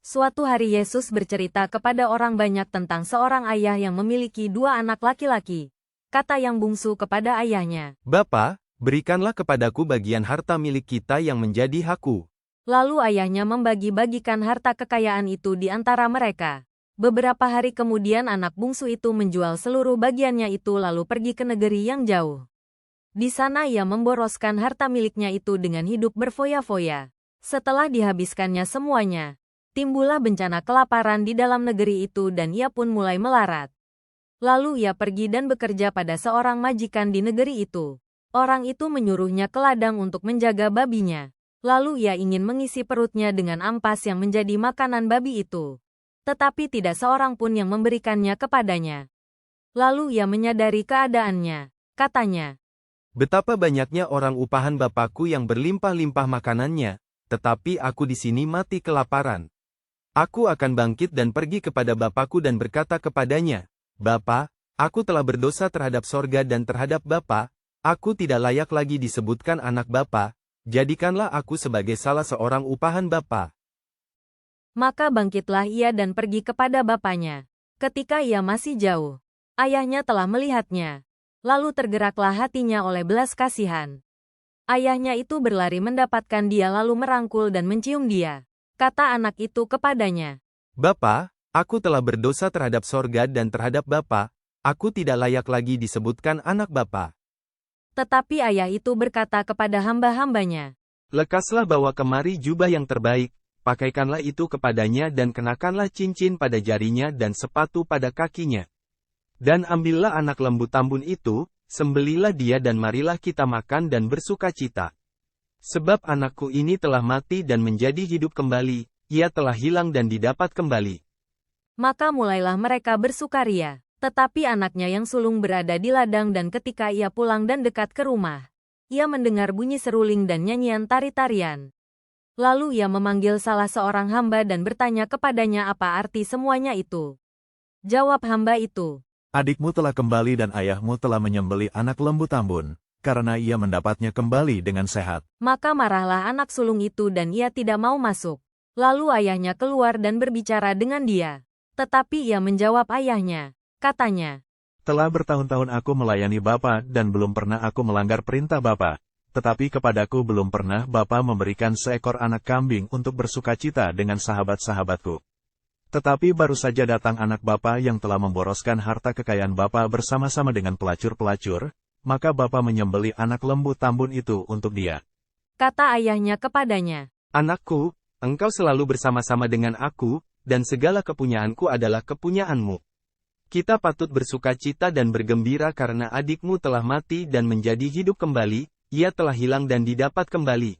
Suatu hari Yesus bercerita kepada orang banyak tentang seorang ayah yang memiliki dua anak laki-laki. Kata yang bungsu kepada ayahnya, "Bapa, berikanlah kepadaku bagian harta milik kita yang menjadi hakku." Lalu ayahnya membagi-bagikan harta kekayaan itu di antara mereka. Beberapa hari kemudian anak bungsu itu menjual seluruh bagiannya itu lalu pergi ke negeri yang jauh. Di sana ia memboroskan harta miliknya itu dengan hidup berfoya-foya. Setelah dihabiskannya semuanya, timbullah bencana kelaparan di dalam negeri itu dan ia pun mulai melarat. Lalu ia pergi dan bekerja pada seorang majikan di negeri itu. Orang itu menyuruhnya ke ladang untuk menjaga babinya. Lalu ia ingin mengisi perutnya dengan ampas yang menjadi makanan babi itu. Tetapi tidak seorang pun yang memberikannya kepadanya. Lalu ia menyadari keadaannya. Katanya, "Betapa banyaknya orang upahan bapakku yang berlimpah-limpah makanannya, tetapi aku di sini mati kelaparan. Aku akan bangkit dan pergi kepada bapakku dan berkata kepadanya, 'Bapa, aku telah berdosa terhadap sorga dan terhadap Bapa, aku tidak layak lagi disebutkan anak Bapa, jadikanlah aku sebagai salah seorang upahan Bapa.' Maka bangkitlah ia dan pergi kepada bapaknya. Ketika ia masih jauh, ayahnya telah melihatnya. Lalu tergeraklah hatinya oleh belas kasihan. Ayahnya itu berlari mendapatkan dia lalu merangkul dan mencium dia. Kata anak itu kepadanya, 'Bapa, aku telah berdosa terhadap sorga dan terhadap Bapa, aku tidak layak lagi disebutkan anak Bapa.' Tetapi ayah itu berkata kepada hamba-hambanya, 'Lekaslah bawa kemari jubah yang terbaik, pakaikanlah itu kepadanya dan kenakanlah cincin pada jarinya dan sepatu pada kakinya. Dan ambillah anak lembu tambun itu, sembelilah dia dan marilah kita makan dan bersukacita. Sebab anakku ini telah mati dan menjadi hidup kembali, ia telah hilang dan didapat kembali.' Maka mulailah mereka bersukaria. Tetapi anaknya yang sulung berada di ladang dan ketika ia pulang dan dekat ke rumah, ia mendengar bunyi seruling dan nyanyian tari-tarian. Lalu ia memanggil salah seorang hamba dan bertanya kepadanya apa arti semuanya itu. Jawab hamba itu, "Adikmu telah kembali dan ayahmu telah menyembelih anak lembu tambun, karena ia mendapatnya kembali dengan sehat." Maka marahlah anak sulung itu dan ia tidak mau masuk. Lalu ayahnya keluar dan berbicara dengan dia. Tetapi ia menjawab ayahnya. Katanya, "Telah bertahun-tahun aku melayani Bapa dan belum pernah aku melanggar perintah Bapa. Tetapi kepadaku belum pernah Bapa memberikan seekor anak kambing untuk bersukacita dengan sahabat-sahabatku. Tetapi baru saja datang anak Bapa yang telah memboroskan harta kekayaan Bapa bersama-sama dengan pelacur-pelacur, maka Bapa menyembelih anak lembu tambun itu untuk dia." Kata ayahnya kepadanya, "Anakku, engkau selalu bersama-sama dengan aku, dan segala kepunyaanku adalah kepunyaanmu. Kita patut bersukacita dan bergembira karena adikmu telah mati dan menjadi hidup kembali, ia telah hilang dan didapat kembali."